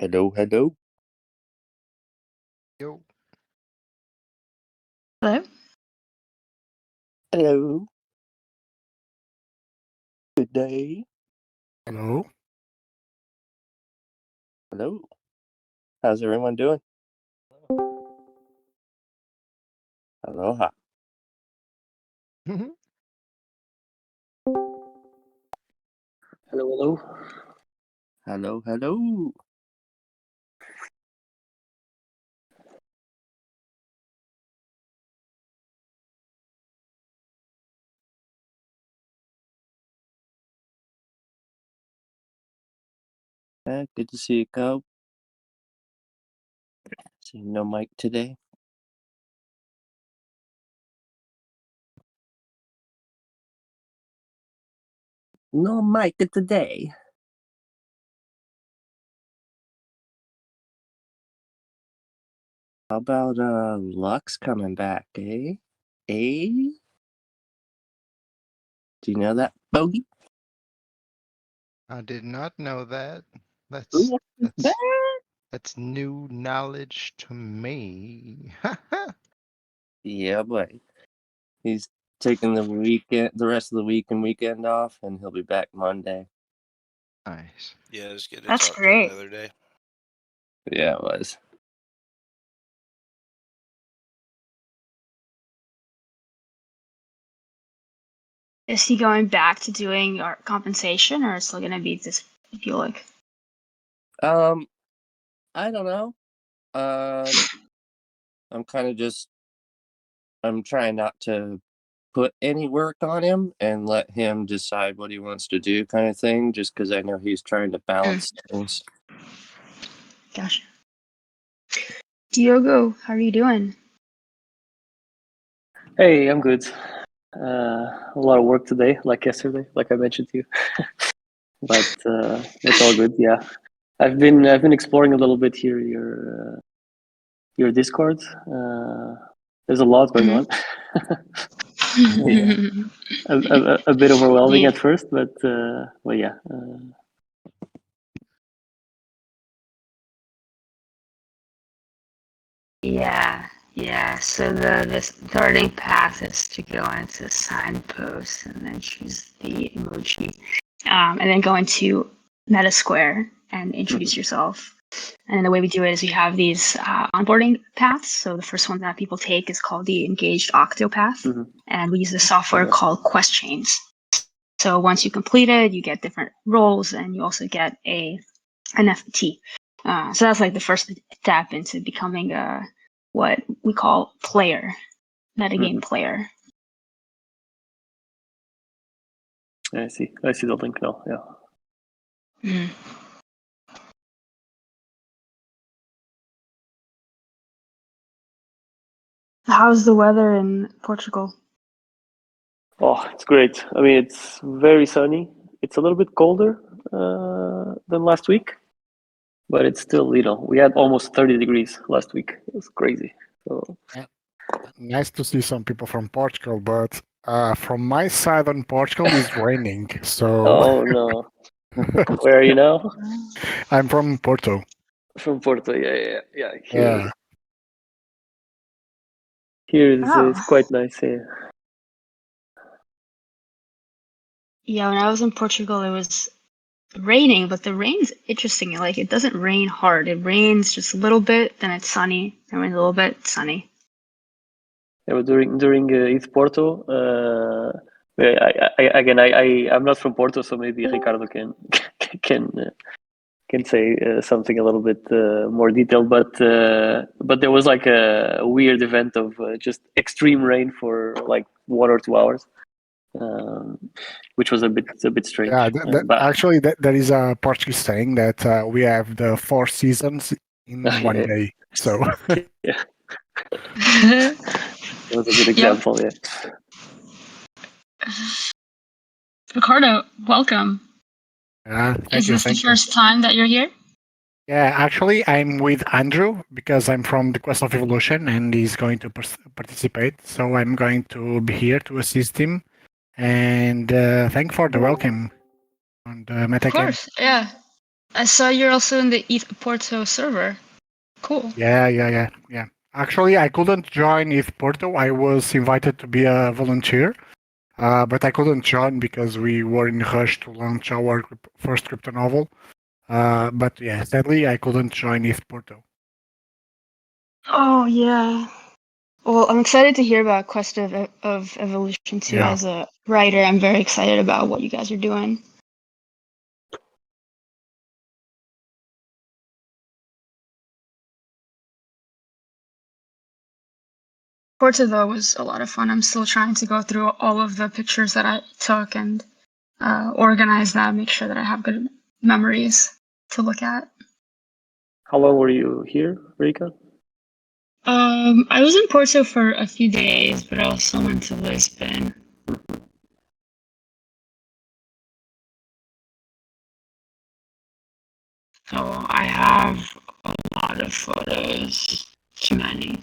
Hello, hello. Yo. Hello? Hello. Good day. Hello. Hello. How's everyone doing? Aloha. Hello, hello. Hello, hello. Good to see you, Go. See no mic today. No mic today. How about Lux coming back, eh? Eh? Do you know that, Bogey? I did not know that. Ooh, That's new knowledge to me. Yeah, boy. He's taking the rest of the week and weekend off, and he'll be back Monday. Nice. Yeah, it was good to That's talk to him great. the other day. Yeah, it was. Is he going back to doing art compensation, or is it still going to be this Bulik? I don't know. I'm kind of just. I'm trying not to put any work on him and let him decide what he wants to do, kind of thing. Just because I know he's trying to balance things. Gotcha. Diogo, how are you doing? Hey, I'm good. A lot of work today, like yesterday, like I mentioned to you. But it's all good. Yeah, I've been exploring a little bit here your Discord. There's a lot going on. Yeah, a bit overwhelming at first, but yeah. Yeah. So the starting path is to go into signpost and then choose the emoji, and then go into Metasquare and introduce yourself. And the way we do it is we have these onboarding paths. So the first one that people take is called the Engaged Octo path, and we use the software called Quest Chains. So once you complete it, you get different roles, and you also get an FT. So that's like the first step into becoming what we call player, metagame player. I see the link now. Yeah. How's the weather in Portugal? Oh, it's great. I mean, it's very sunny. It's a little bit colder than last week, but it's still, we had almost 30 degrees last week. It was crazy. So Nice to see some people from Portugal, but from my side on Portugal is raining. So oh no, where are you now? I'm from Porto. From Porto. Yeah. Yeah. Here is quite nice. Yeah. Yeah, when I was in Portugal, it was raining, but the rain's interesting. Like, it doesn't rain hard. It rains just a little bit, then it's sunny. It rains a little bit, it's sunny. Yeah, but during East Porto, I'm not from Porto, so maybe Ricardo can say something a little bit more detailed. But there was like a weird event of just extreme rain for like 1 or 2 hours. Which was a bit strange. Yeah, But actually, there is a Portuguese saying that we have the 4 seasons in one day. So yeah, that was a good example. Yeah. Ricardo, welcome. Thank you. Is this the first time that you're here? Yeah, actually, I'm with Andrew because I'm from the Quest of Evolution and he's going to participate. So I'm going to be here to assist him. And thank for the welcome on the Of metagame. course, yeah. I saw you're also in the ETH Porto server. Cool. Yeah. Actually, I couldn't join ETH Porto. I was invited to be a volunteer, but I couldn't join because we were in a rush to launch our first crypto novel. But yeah, sadly, I couldn't join ETH Porto. Oh yeah. Well, I'm excited to hear about Quest of Evolution too. Yeah. As a writer, I'm very excited about what you guys are doing. Porto though was a lot of fun. I'm still trying to go through all of the pictures that I took and organize that, make sure that I have good memories to look at. How long were you here, Rika? I was in Porto for a few days, but I also went to Lisbon. So I have a lot of photos, too many.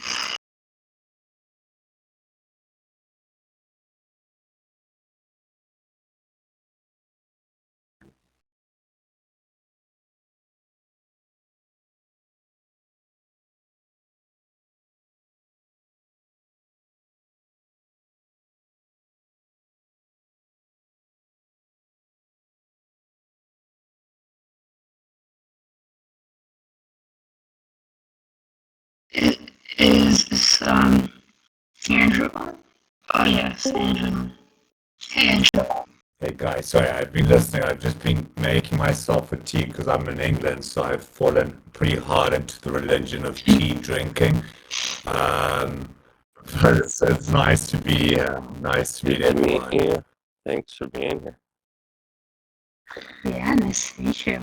It is Andrew. Oh yes, Andrew. Hey Andrew. Hey guys, sorry, I've been listening. I've just been making myself a tea because I'm in England, so I've fallen pretty hard into the religion of tea drinking. Um, but it's nice to be here. Nice to meet Good to meet everyone. you. Thanks for being here. Yeah, nice to meet you.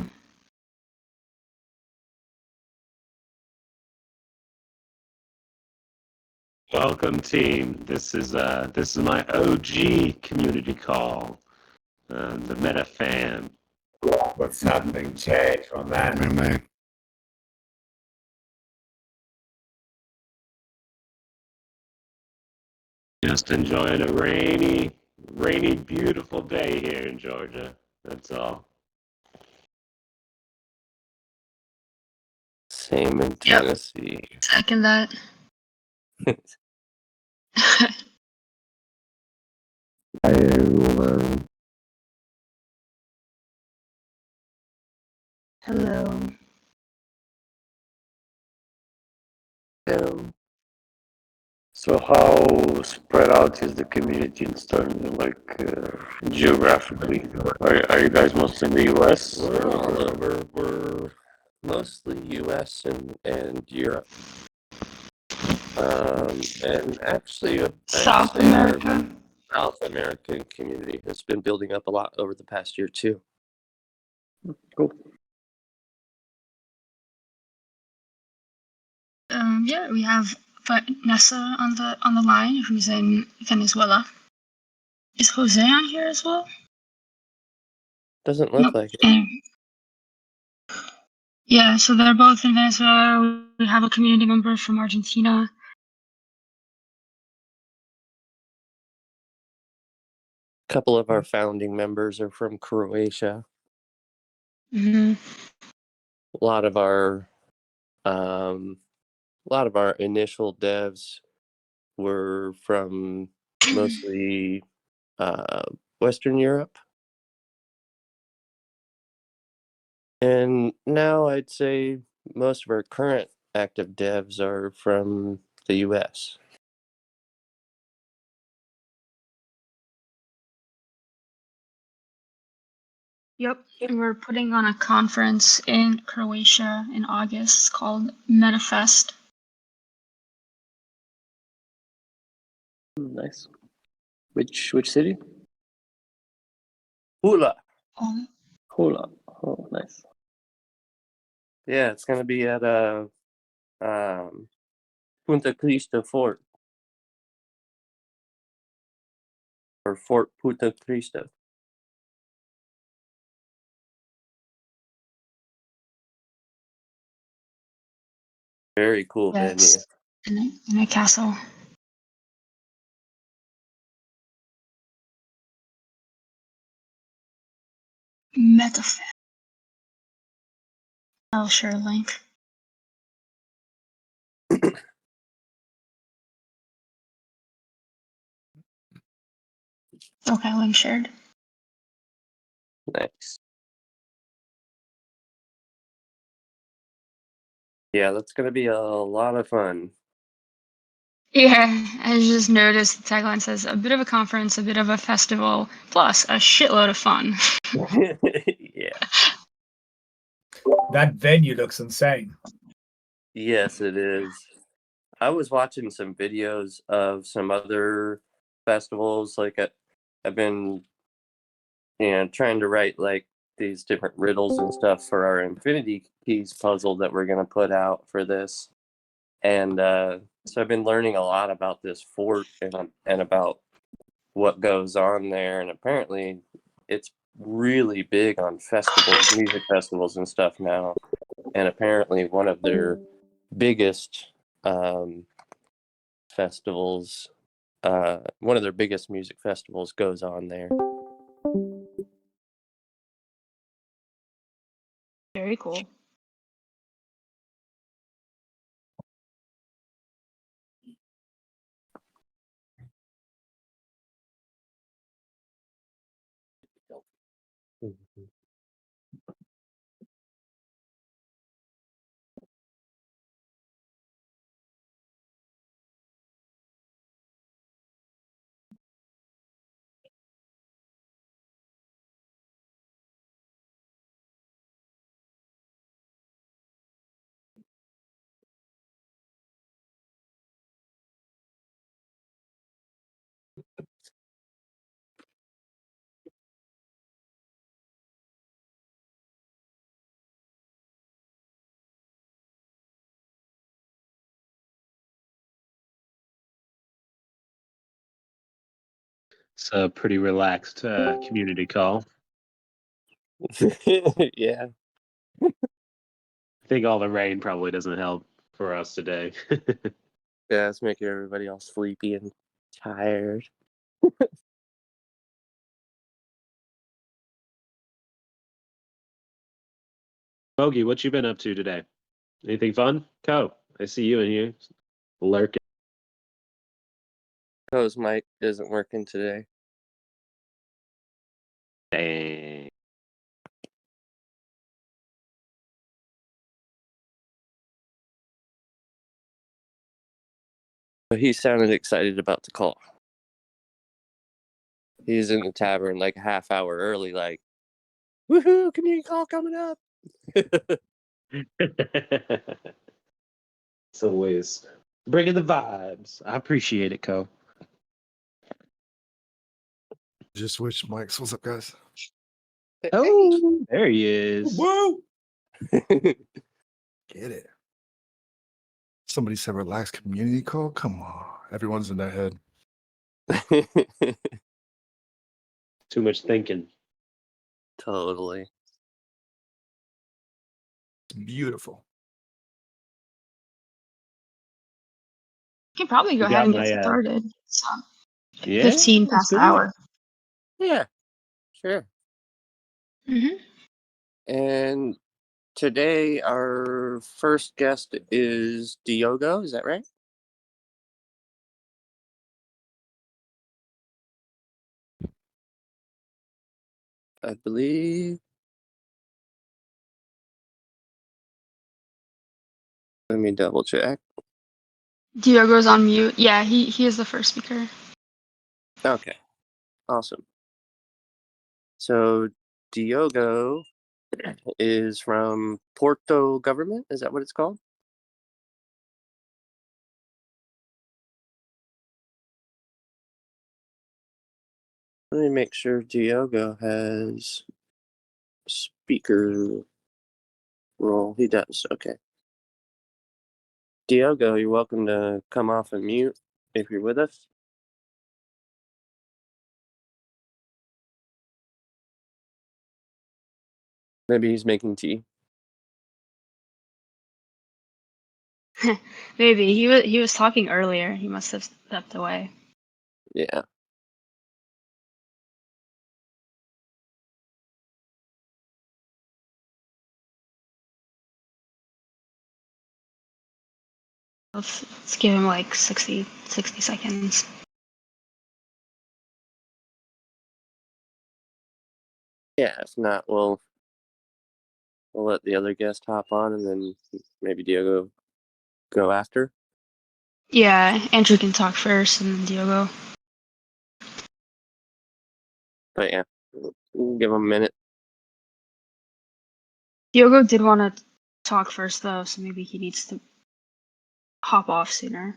Welcome, team. This is my OG community call, the Meta Fam. What's happening, Jay, from that? Just enjoying a rainy, beautiful day here in Georgia. That's all. Same in Yep. Tennessee. Second that. Hi, everyone. Hello. So how spread out is the community in terms of geographically? Are you guys mostly in the US? We're all over. We're mostly US and Europe. And actually, I'd South say our America. South American community has been building up a lot over the past year, too. Cool. Yeah, we have Vanessa on the line, who's in Venezuela. Is Jose on here as well? Doesn't look like it. Yeah, so they're both in Venezuela. We have a community member from Argentina. A couple of our founding members are from Croatia. Mm-hmm. A lot of our initial devs were from mostly Western Europe. And now I'd say most of our current active devs are from the US. Yep, we're putting on a conference in Croatia in August. It's called Metafest. Nice. Which city? Hula. Hula. Oh, nice. Yeah, it's going to be at Punta Cristo Fort. Or Fort Punta Cristo. Very cool venue. In a castle. Metafest. Oh, surely. Okay, link shared. Nice. Yeah, that's gonna be a lot of fun. Yeah, I just noticed the tagline says a bit of a conference, a bit of a festival, plus a shitload of fun. Yeah. That venue looks insane. Yes, it is. I was watching some videos of some other festivals. I've been, trying to write like these different riddles and stuff for our Infinity Keys puzzle that we're gonna put out for this. And so I've been learning a lot about this fort and about what goes on there. And apparently, it's really big on festivals, music festivals, and stuff now. And apparently, one of their biggest festivals, one of their biggest music festivals goes on there. Very cool. It's a pretty relaxed community call. Yeah. I think all the rain probably doesn't help for us today. Yeah, it's making everybody all sleepy and tired. Bogey, what you been up to today? Anything fun? Co, I see you in here lurking. Co's mic isn't working today. Dang. But he sounded excited about the call. He's in the tavern like a half hour early, like, woohoo, community call coming up. It's always bringing the vibes. I appreciate it, Co. Just switch mics. What's up, guys? Oh, there he is. Whoa! Get it. Somebody said relaxed community call? Come on. Everyone's in their head. Too much thinking. Totally. It's beautiful. You can probably go You ahead got and my get started. So, yeah, 15 let's past do the it. hour. Yeah, sure. Mm-hmm. And today our first guest is Diogo, is that right? I believe. Let me double check. Diogo's on mute. Yeah, he is the first speaker. Okay, awesome. So Diogo is from Porto government, is that what it's called? Let me make sure Diogo has speaker role. He does, okay. Diogo, you're welcome to come off and mute if you're with us. Maybe he's making tea. Maybe he was talking earlier. He must have stepped away. Yeah. Let's give him like 60 seconds. Yeah, if not, we'll let the other guest hop on, and then maybe Diogo go after. Yeah, Andrew can talk first, and then Diogo. But yeah, we'll give him a minute. Diogo did want to talk first, though, so maybe he needs to hop off sooner.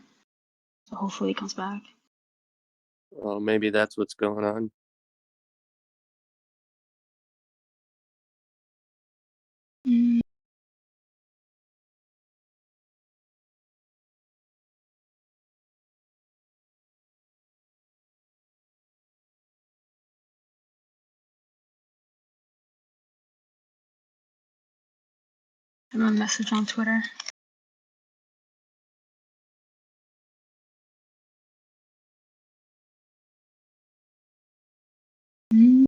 So hopefully he comes back. Well, maybe that's what's going on. Mm. I'm a message on Twitter. Mm.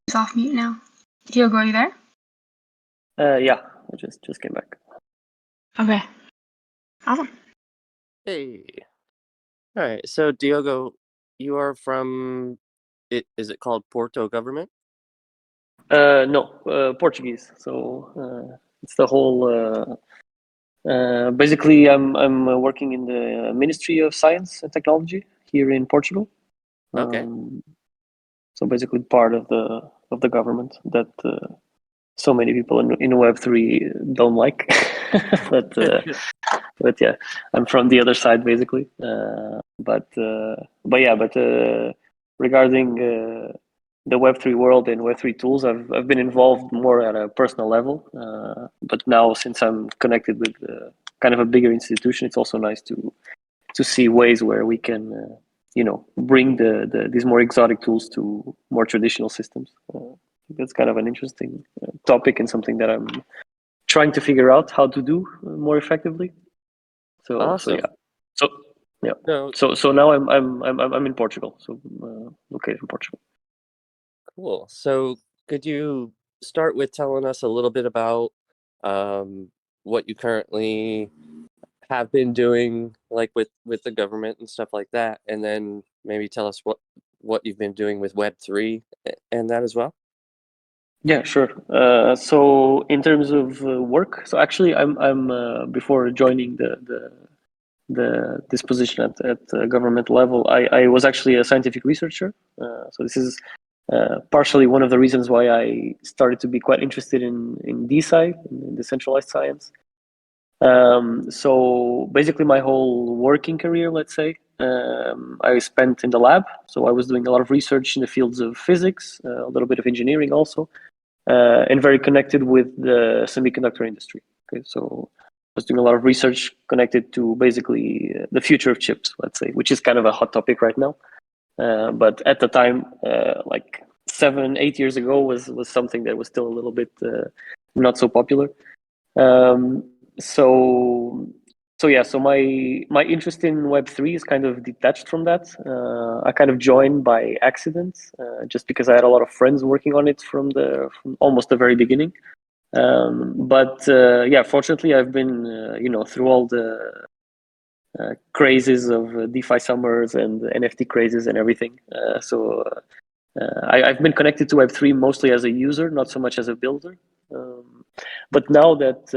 He's off mute now. Diogo, are you there? Yeah, I just came back. Okay. Awesome. Hey. All right. So Diogo, you are from is it called Porto government? No, Portuguese. So it's the whole. Basically, I'm working in the Ministry of Science and Technology here in Portugal. Okay. So basically, part of the government that so many people in Web3 don't like, but yeah, I'm from the other side basically. But regarding the Web3 world and Web3 tools, I've been involved more at a personal level. But now, since I'm connected with kind of a bigger institution, it's also nice to see ways where we can, bring these more exotic tools to more traditional systems. That's kind of an interesting topic and something that I'm trying to figure out how to do more effectively. So Awesome. yeah. So yeah. No, So now I'm in Portugal. So located in Portugal. cool. So could you start with telling us a little bit about what you currently have been doing, like with the government and stuff like that, and then maybe tell us what you've been doing with Web3 and that as well? Yeah, sure. So in terms of work, so actually I'm before joining this position at government level, I was actually a scientific researcher. So this is partially one of the reasons why I started to be quite interested in DeSci, in decentralized science. So basically, my whole working career, let's say, I spent in the lab. So I was doing a lot of research in the fields of physics, a little bit of engineering also, and very connected with the semiconductor industry. Okay, so I was doing a lot of research connected to basically the future of chips, let's say, which is kind of a hot topic right now. But at the time, like 7-8 years ago, was something that was still a little bit not so popular. So yeah, so my interest in Web3 is kind of detached from that. I kind of joined by accident, just because I had a lot of friends working on it from almost the very beginning. But yeah, fortunately, I've been through all the crazes of DeFi summers and NFT crazes and everything. I've been connected to Web3 mostly as a user, not so much as a builder. But now that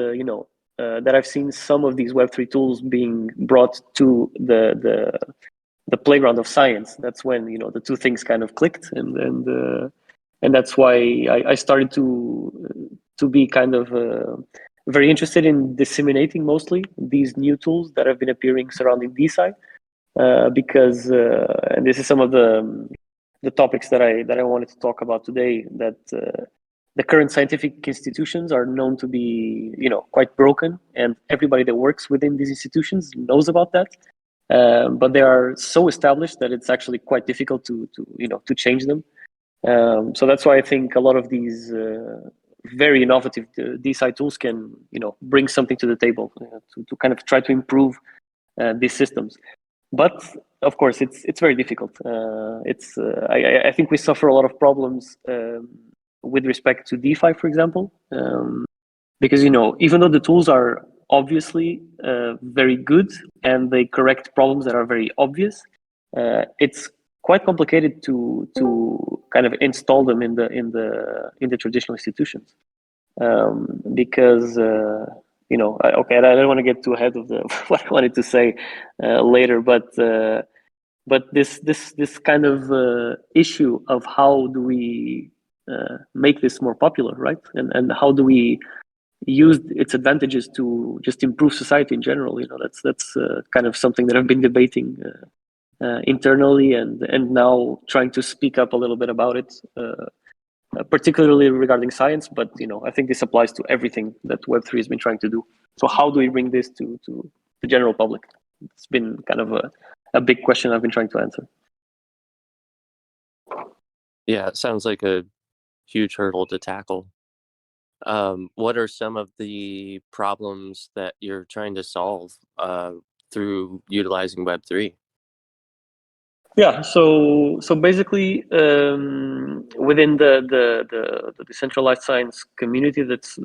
that I've seen some of these Web3 tools being brought to the playground of science, that's when the two things kind of clicked, and that's why I started to be kind of very interested in disseminating mostly these new tools that have been appearing surrounding DeSci, because and this is some of the topics that I wanted to talk about today, that the current scientific institutions are known to be quite broken, and everybody that works within these institutions knows about that. But they are so established that it's actually quite difficult to change them. So that's why I think a lot of these very innovative DeSci tools can bring something to the table, to kind of try to improve these systems. But of course, it's very difficult. I think we suffer a lot of problems with respect to DeFi, for example, because even though the tools are obviously very good and they correct problems that are very obvious, it's quite complicated to kind of install them in the traditional institutions, because okay, I don't want to get too ahead of what I wanted to say later, but this kind of issue of how do we make this more popular, right? And how do we use its advantages to just improve society in general? That's kind of something that I've been debating internally, and now trying to speak up a little bit about it, particularly regarding science. But I think this applies to everything that Web3 has been trying to do. So how do we bring this to the general public? It's been kind of a big question I've been trying to answer. Yeah, it sounds like a huge hurdle to tackle. What are some of the problems that you're trying to solve through utilizing Web3? Yeah, so basically, within the decentralized science community, that's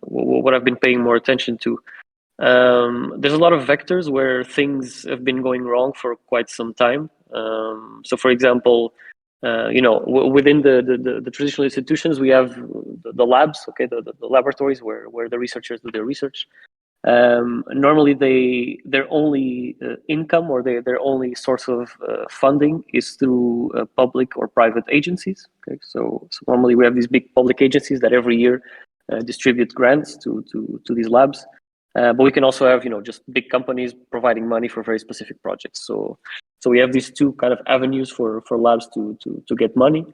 what I've been paying more attention to. There's a lot of vectors where things have been going wrong for quite some time. So, for example, within the traditional institutions, we have the labs, okay, the laboratories where the researchers do their research. Normally, their only income or their only source of funding is through public or private agencies. Okay, so normally we have these big public agencies that every year distribute grants to these labs. But we can also have just big companies providing money for very specific projects. So we have these two kind of avenues for labs to get money.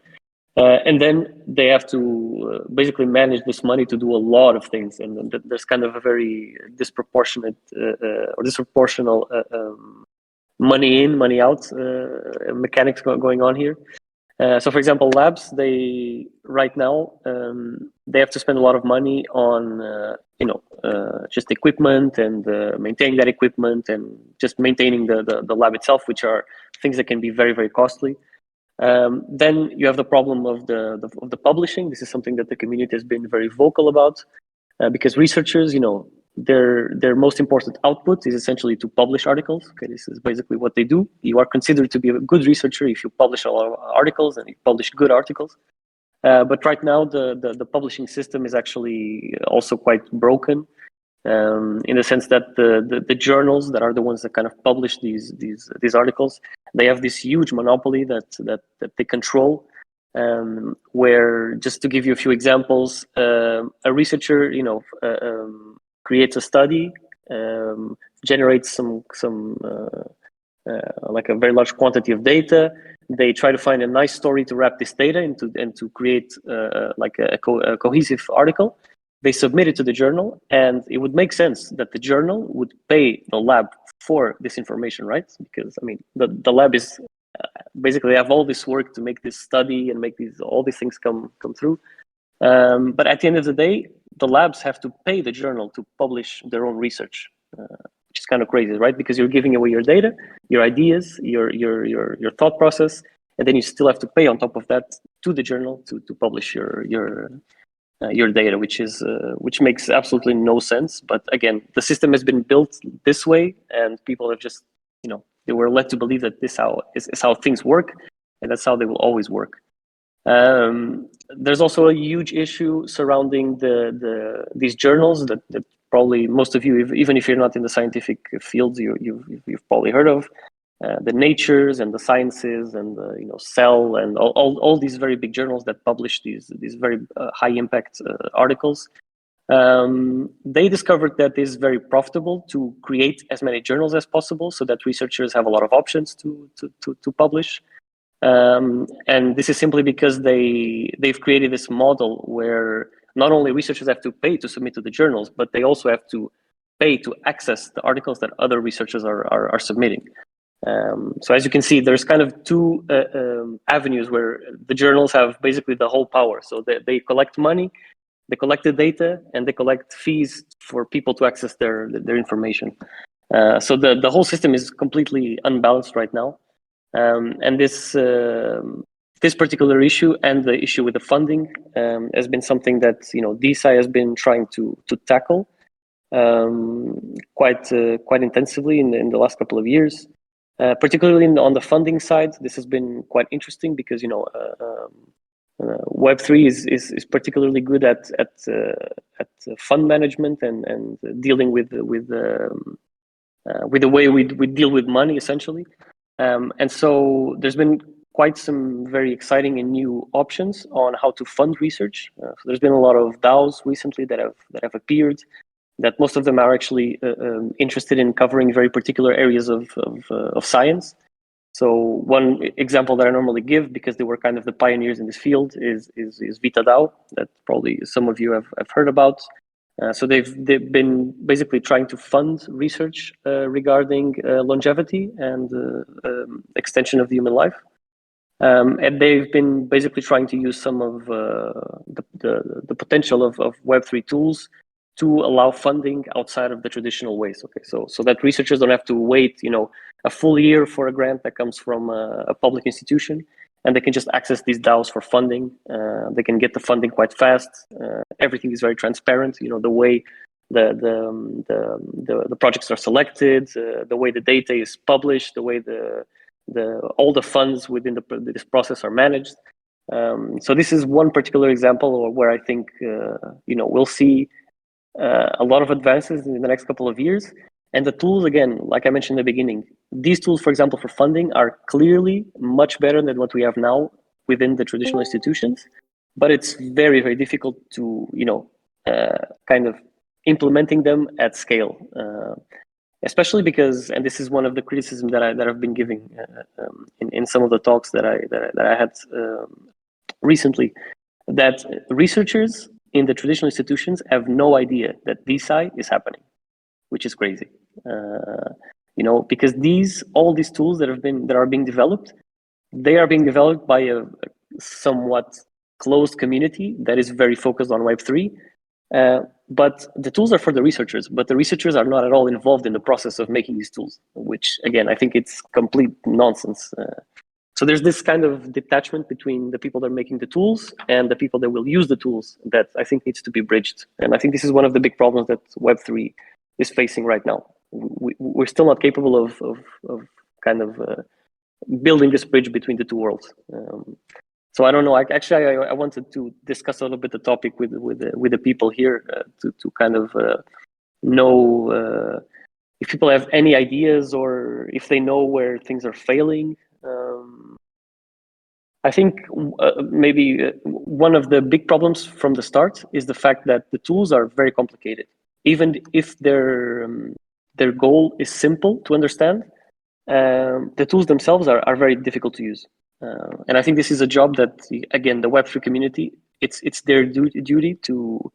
And then they have to basically manage this money to do a lot of things, and there's kind of a very disproportionate or disproportional money in, money out mechanics going on here. So, for example, labs, they right now they have to spend a lot of money on just equipment and maintaining that equipment and just maintaining the lab itself, which are things that can be very, very costly. Then you have the problem of the publishing. This is something that the community has been very vocal about, because researchers, their most important output is essentially to publish articles. Okay, this is basically what they do. You are considered to be a good researcher if you publish a lot of articles and you publish good articles. But right now, the publishing system is actually also quite broken, in the sense that the journals that are the ones that kind of publish these articles, they have this huge monopoly that they control. Where, just to give you a few examples, a researcher, creates a study, generates some like a very large quantity of data. They try to find a nice story to wrap this data into and to create like a cohesive article. They submit it to the journal, and it would make sense that the journal would pay the lab for this information, right? Because the lab is basically, they have all this work to make this study and make all these things come through. But at the end of the day, the labs have to pay the journal to publish their own research, which is kind of crazy, right? Because you're giving away your data, your ideas, your thought process, and then you still have to pay on top of that to the journal to publish your data, which makes absolutely no sense. But again, the system has been built this way, and people have just they were led to believe that this is how things work, and that's how they will always work. There's also a huge issue surrounding these journals that probably most of you, even if you're not in the scientific fields, you've probably heard of. The Natures and the Sciences and Cell and all these very big journals that publish these very high impact articles. They discovered that it's very profitable to create as many journals as possible, so that researchers have a lot of options to publish. And this is simply because they've created this model where not only researchers have to pay to submit to the journals, but they also have to pay to access the articles that other researchers are submitting. So as you can see, there's kind of two avenues where the journals have basically the whole power. So they collect money, they collect the data, and they collect fees for people to access their information. So the whole system is completely unbalanced right now, and this particular issue and the issue with the funding has been something that DeSci has been trying to tackle quite intensively in the last couple of years. Particularly on the funding side, this has been quite interesting because Web3 is particularly good at fund management and dealing with the way we deal with money, essentially. And so there's been quite some very exciting and new options on how to fund research. So there's been a lot of DAOs recently that have appeared, that most of them are actually interested in covering very particular areas of science. So one example that I normally give, because they were kind of the pioneers in this field, is Vita DAO, that probably some of you have heard about. So they've been basically trying to fund research regarding longevity and extension of the human life. And they've been basically trying to use some of the potential of Web3 tools to allow funding outside of the traditional ways. Okay, so that researchers don't have to wait, a full year for a grant that comes from a public institution, and they can just access these DAOs for funding. They can get the funding quite fast. Everything is very transparent. The way the projects are selected, the way the data is published, the way all the funds within this process are managed. So this is one particular example where I think we'll see a lot of advances in the next couple of years. And the tools, again, like I mentioned in the beginning, these tools, for example, for funding are clearly much better than what we have now within the traditional institutions. But it's very, very difficult to, kind of implementing them at scale. Especially because, and this is one of the criticisms that I've been giving in some of the talks that I had recently, that researchers in the traditional institutions have no idea that DeSci is happening, which is crazy. Because all these tools that are being developed, they are being developed by a somewhat closed community that is very focused on Web3. But the tools are for the researchers, but the researchers are not at all involved in the process of making these tools, which, again, I think it's complete nonsense. So there's this kind of detachment between the people that are making the tools and the people that will use the tools that I think needs to be bridged. And I think this is one of the big problems that Web3 is facing right now. We're still not capable of kind of building this bridge between the two worlds. So I don't know. I wanted to discuss a little bit the topic with the people here to kind of know if people have any ideas or if they know where things are failing. I think maybe one of the big problems from the start is the fact that the tools are very complicated. Even if their goal is simple to understand, the tools themselves are very difficult to use. And I think this is a job that, again, the Web3 community, it's their duty to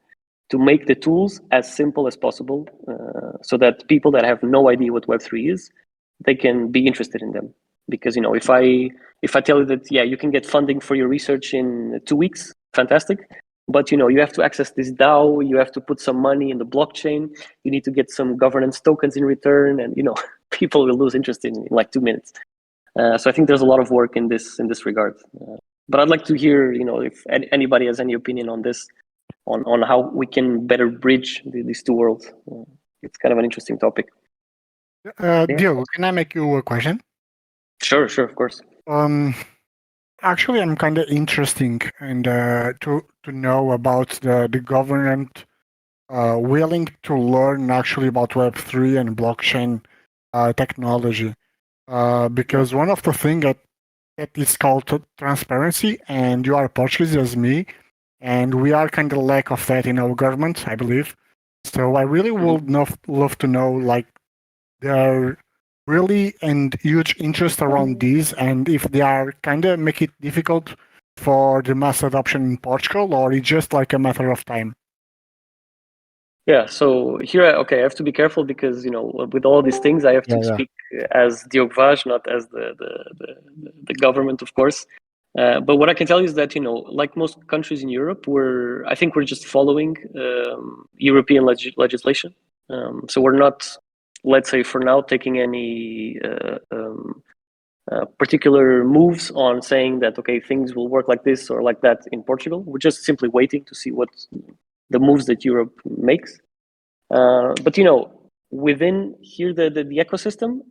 make the tools as simple as possible, so that people that have no idea what Web3 is, they can be interested in them. Because if I tell you that, yeah, you can get funding for your research in 2 weeks, fantastic. But you have to access this DAO, you have to put some money in the blockchain, you need to get some governance tokens in return, and people will lose interest in like 2 minutes. So I think there's a lot of work in this regard. But I'd like to hear, if anybody has any opinion on this, on how we can better bridge these two worlds. It's kind of an interesting topic. Diogo, can I make you a question? Sure, of course. Actually, I'm kind of interesting and to know about the government willing to learn actually about Web3 and blockchain technology. Because one of the things that is called transparency, and you are Portuguese as me, and we are kind of lack of that in our government, I believe. So I really would love to know, like, there really and huge interest around these, and if they are kind of make it difficult for the mass adoption in Portugal, or it's just like a matter of time. Yeah, so here, I have to be careful because with all these things, I have to speak as Diogo Vaz, not as the government, of course. But what I can tell you is that like most countries in Europe, I think we're just following European legislation. So we're not let's say for now, taking any particular moves on saying that, okay, things will work like this or like that in Portugal. We're just simply waiting to see what the moves that Europe makes. But within here the ecosystem,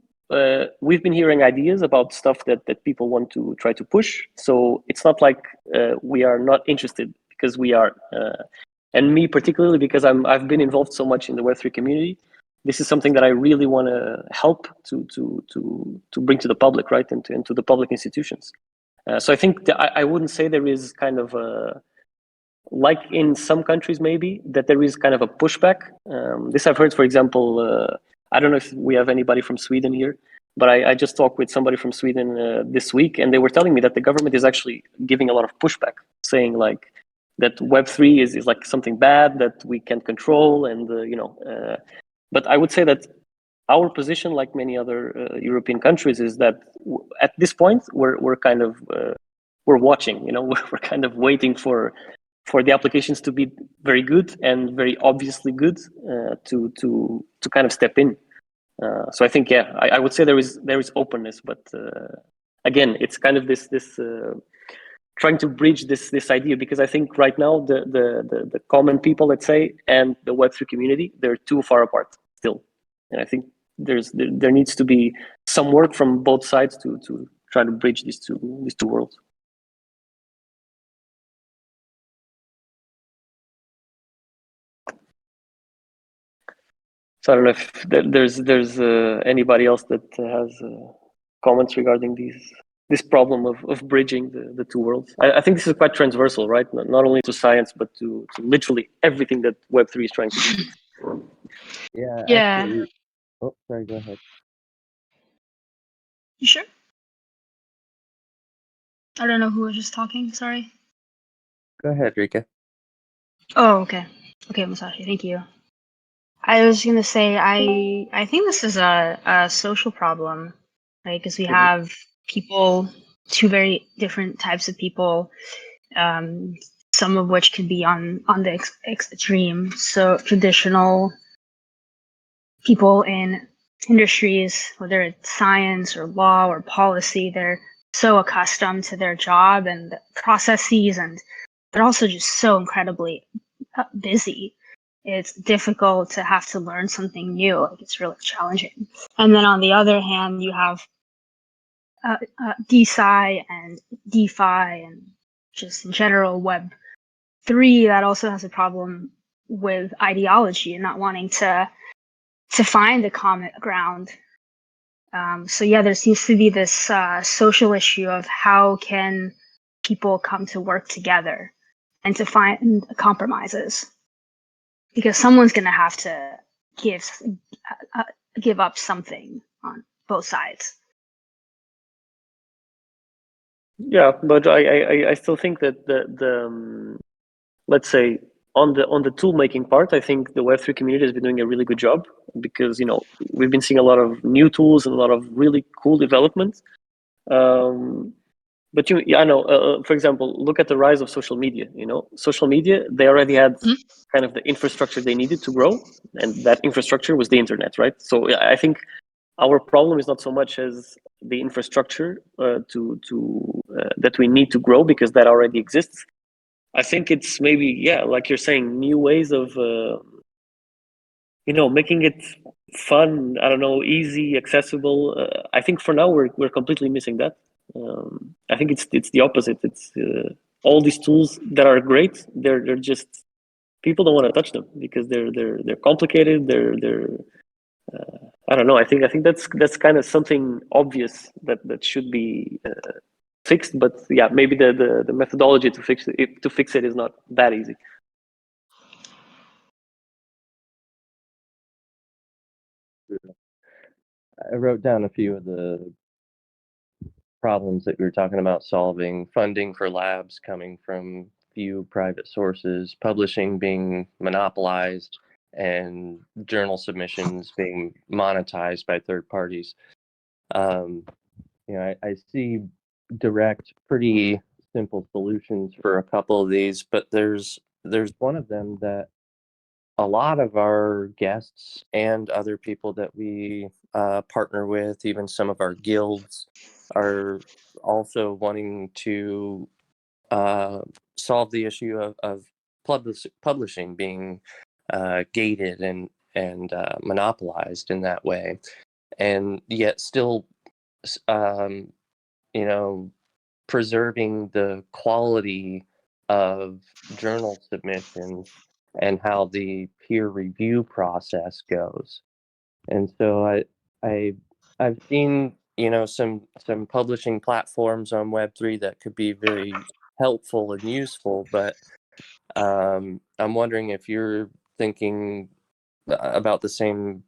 we've been hearing ideas about stuff that people want to try to push. So it's not like we are not interested, because we are, and me particularly, because I've been involved so much in the Web3 community. This is something that I really want to help to bring to the public, right, and to the public institutions. So I think I wouldn't say there is kind of a, like in some countries maybe, that there is kind of a pushback. This I've heard, for example, I don't know if we have anybody from Sweden here, but I just talked with somebody from Sweden this week, and they were telling me that the government is actually giving a lot of pushback, saying like that Web3 is like something bad that we can't control, and but I would say that our position, like many other European countries, is that at this point we're kind of we're watching. We're kind of waiting for the applications to be very good and very obviously good to kind of step in. So I think, yeah, I would say there is openness, but again, it's kind of this trying to bridge this idea, because I think right now the common people, let's say, and the Web3 community, they're too far apart still, and I think there needs to be some work from both sides to try to bridge these two worlds. So I don't know if there's anybody else that has comments regarding this problem of bridging the two worlds. I think this is quite transversal, right? Not only to science, but to literally everything that Web3 is trying to do. Yeah. Yeah. Actually, oh, sorry. Go ahead. You sure? I don't know who was just talking. Sorry. Go ahead, Rika. Oh, okay. Okay, Masashi, thank you. I was gonna say I think this is a social problem, right? Because we have people, two very different types of people, some of which can be on the extreme. So traditional people in industries, whether it's science or law or policy, they're so accustomed to their job and the processes, and they're also just so incredibly busy. It's difficult to have to learn something new. Like, it's really challenging. And then on the other hand, you have DeSci and DeFi and just in general Web3 that also has a problem with ideology and not wanting to find a common ground. So yeah, there seems to be this social issue of how can people come to work together and to find compromises, because someone's going to have to give up something on both sides. Yeah, but I still think that the let's say on the tool making part, I think the Web3 community has been doing a really good job, because we've been seeing a lot of new tools and a lot of really cool developments. But I know, for example, look at the rise of social media. Social media, they already had kind of the infrastructure they needed to grow, and that infrastructure was the internet, right? So I think our problem is not so much as the infrastructure that we need to grow, because that already exists. I think it's maybe, yeah, like you're saying, new ways of making it fun. I don't know, easy, accessible. I think for now we're completely missing that. I think it's the opposite. It's all these tools that are great. They're just, people don't want to touch them because they're complicated. They're I don't know. I think that's kind of something obvious that should be fixed. But yeah, maybe the methodology to fix it is not that easy. I wrote down a few of the problems that we were talking about solving: funding for labs coming from few private sources, publishing being monopolized, and journal submissions being monetized by third parties. I see direct, pretty simple solutions for a couple of these, but there's one of them that a lot of our guests and other people that we partner with, even some of our guilds, are also wanting to solve the issue of publishing being gated and monopolized in that way, and yet still, um, you know, preserving the quality of journal submissions and how the peer review process goes. And so I I've seen, some publishing platforms on Web3 that could be very helpful and useful, but I'm wondering if you're thinking about the same,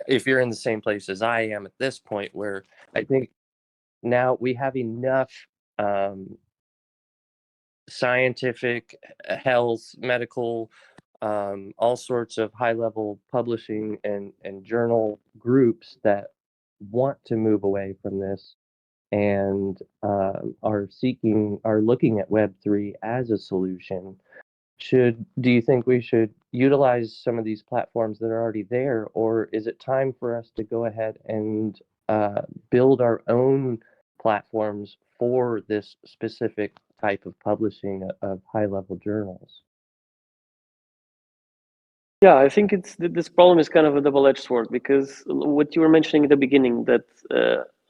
if you're in the same place as I am at this point, where I think now we have enough um, scientific, health, medical, all sorts of high level publishing and journal groups that want to move away from this and are looking at Web3 as a solution. Do you think we should utilize some of these platforms that are already there, or is it time for us to go ahead and build our own platforms for this specific type of publishing of high-level journals? Yeah, I think this problem is kind of a double-edged sword, because what you were mentioning at the beginning, that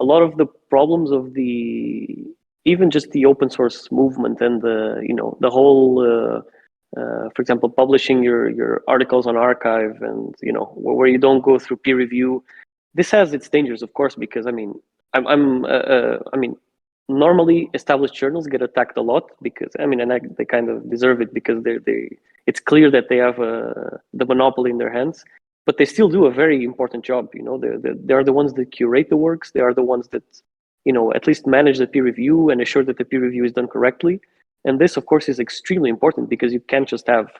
a lot of the problems of even just the open source movement and the whole for example, publishing your articles on archive, and where you don't go through peer review, this has its dangers, of course, because I mean, normally established journals get attacked a lot, because and they kind of deserve it, because it's clear that they have the monopoly in their hands, but they still do a very important job. They are the ones that curate the works. They are the ones that at least manage the peer review and assure that the peer review is done correctly. And this, of course, is extremely important, because you can't just have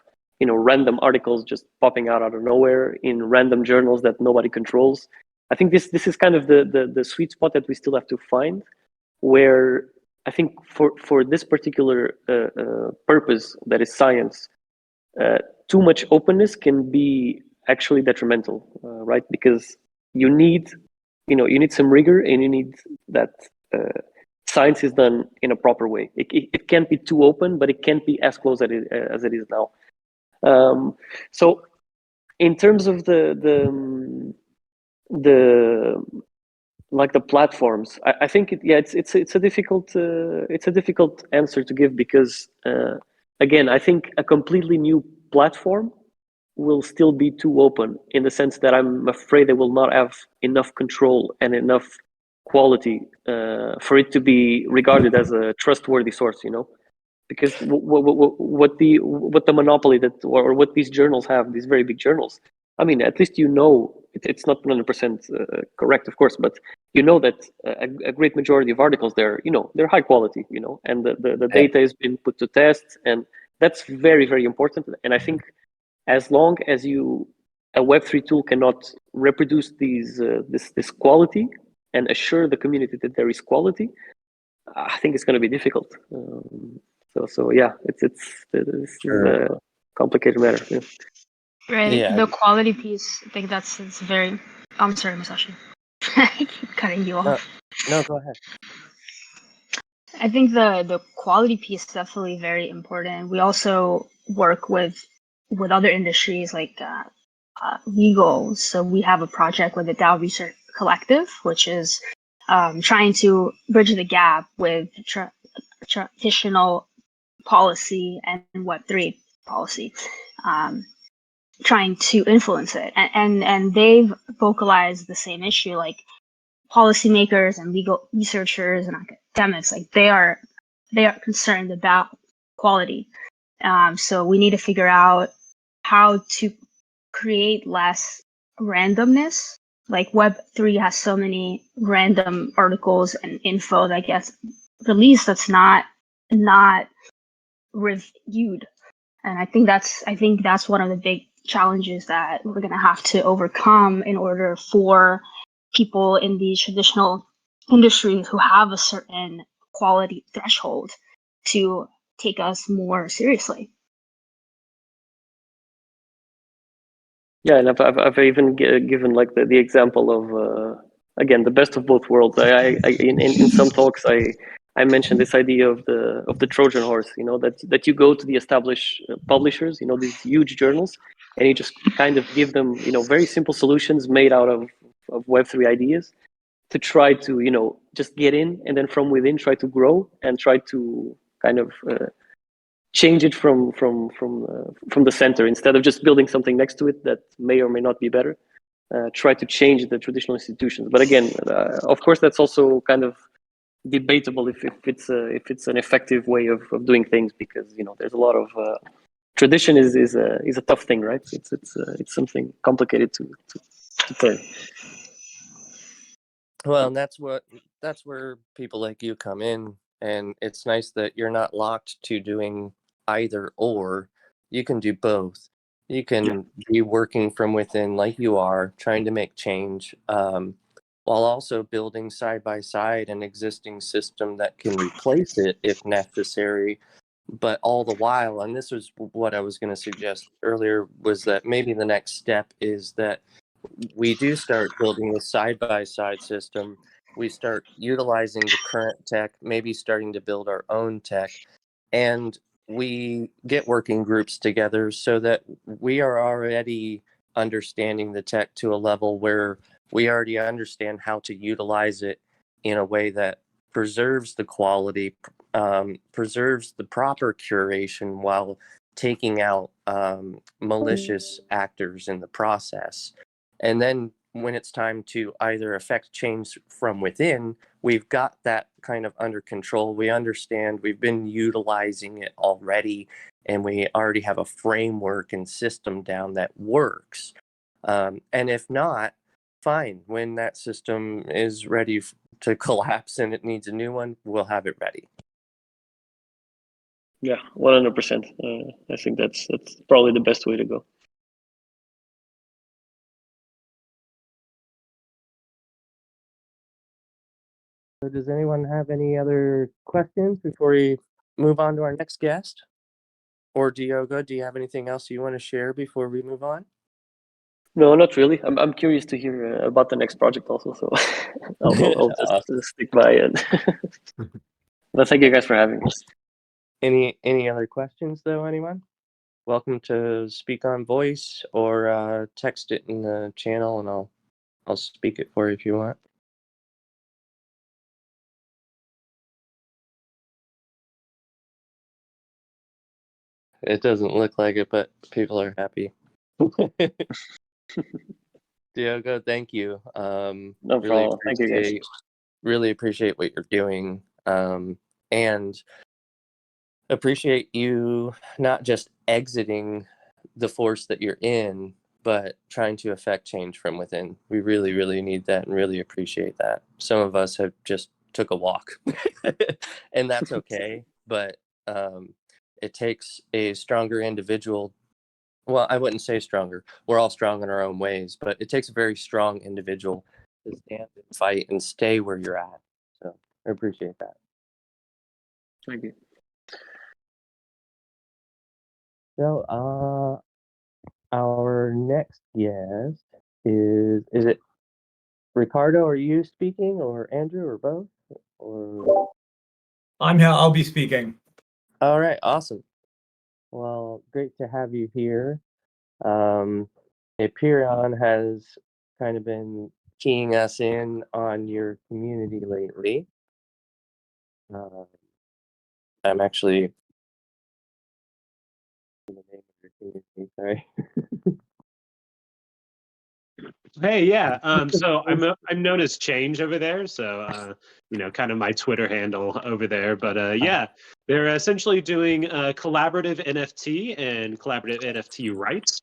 random articles just popping out of nowhere in random journals that nobody controls. I think this is kind of the sweet spot that we still have to find, where I think for this particular purpose, that is science, too much openness can be actually detrimental, right? Because you need some rigor, and you need that science is done in a proper way. It can't be too open, but it can't be as close as it is now. So in terms of the like the platforms, I think it's a difficult answer to give, because again, I think a completely new platform will still be too open, in the sense that I'm afraid they will not have enough control and enough quality for it to be regarded as a trustworthy source. Because what the monopoly that, or what these journals have, these very big journals, at least it's not 100% correct, of course, but that a great majority of articles there, they're high quality, and the data has been put to test, and that's very, very important. And I think as long as a Web3 tool cannot reproduce this quality and assure the community that there is quality, I think it's going to be difficult. So yeah, this is a complicated matter. Yeah. Right. Yeah. The quality piece, I think it's very. I'm sorry, Masashi. I keep cutting you off. No, go ahead. I think the quality piece is definitely very important. We also work with other industries like legal. So we have a project with the DAO Research Collective, which is trying to bridge the gap with traditional policy and Web3 policy, trying to influence it. And they've vocalized the same issue, like policymakers and legal researchers and academics, like they are concerned about quality. So we need to figure out how to create less randomness. Like Web3 has so many random articles and info that gets released that's not reviewed. And I think that's one of the big challenges that we're going to have to overcome in order for people in these traditional industries who have a certain quality threshold to take us more seriously. Yeah, and I've even given like the example of again the best of both worlds. In some talks I mentioned this idea of the Trojan horse. You know that you go to the established publishers, you know, these huge journals, and you just kind of give them, you know, very simple solutions made out of Web3 ideas to try to, you know, just get in, and then from within try to grow and try to kind of change it from the center, instead of just building something next to it that may or may not be better. Try to change the traditional institutions. But again, of course, that's also kind of debatable if it's an effective way of doing things, because you know there's a lot of tradition is a tough thing, right? It's something complicated to turn. Well, and that's where people like you come in, and it's nice that you're not locked to doing either or. You can do both. You can be working from within like you are, trying to make change, while also building side by side an existing system that can replace it if necessary. But all the while, and this was what I was going to suggest earlier, was that maybe the next step is that we do start building a side-by-side system. We start utilizing the current tech, maybe starting to build our own tech, and we get working groups together so that we are already understanding the tech to a level where we already understand how to utilize it in a way that preserves the quality, preserves the proper curation while taking out malicious actors in the process. And then when it's time to either affect change from within, we've got that kind of under control. We understand, we've been utilizing it already, and we already have a framework and system down that works. And if not, fine. When that system is ready to collapse and it needs a new one, we'll have it ready. Yeah, 100%. I think that's probably the best way to go. So does anyone have any other questions before we move on to our next guest? Or Diogo, do you have anything else you want to share before we move on? No, not really. I'm curious to hear about the next project also. So I'll just Awesome. stick by it. But thank you guys for having me. Any other questions though, anyone? Welcome to speak on voice or text it in the channel, and I'll speak it for you if you want. It doesn't look like it, but people are happy. Diogo, thank you. No problem. Thank you guys. Really appreciate what you're doing, and appreciate you not just exiting the force that you're in, but trying to affect change from within. We really, really need that and really appreciate that. Some of us have just took a walk, and that's okay. But it takes a stronger individual. Well, I wouldn't say stronger. We're all strong in our own ways, but it takes a very strong individual to stand and fight and stay where you're at. So I appreciate that. Thank you. So, our next guest is it Ricardo? Are you speaking, or Andrew, or both? Or I'm here. I'll be speaking. all right, awesome. Well, great to have you here. Aperion has kind of been keying us in on your community lately. I'm actually the name of your community, sorry. Hey, yeah. So I'm known as Change over there. So kind of my Twitter handle over there. But yeah, they're essentially doing collaborative NFT and collaborative NFT rights.